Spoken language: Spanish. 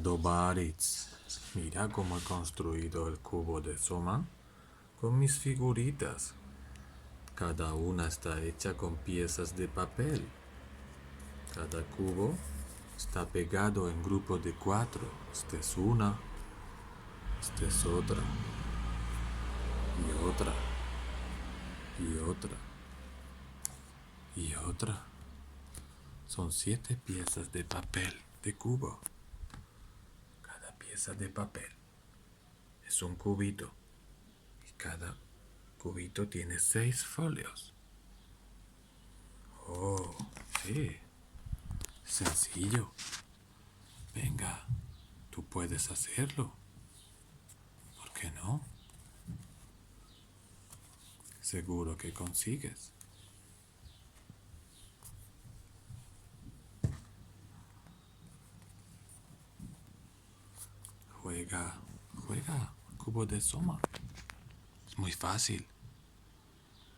Estimado Baritz, mira cómo he construido el cubo de Soma con mis figuritas. Cada una está hecha con piezas de papel. Cada cubo está pegado en grupo de 4. Esta es una, esta es otra, y otra, y otra, y otra. Son 7 piezas de papel de cubo. Cada pieza de papel es un cubito y cada cubito tiene 6 folios. Oh, sí. Sencillo. Venga, tú puedes hacerlo. ¿Por qué no? Seguro que consigues. Juega, juega, cubo de Soma. Es muy fácil.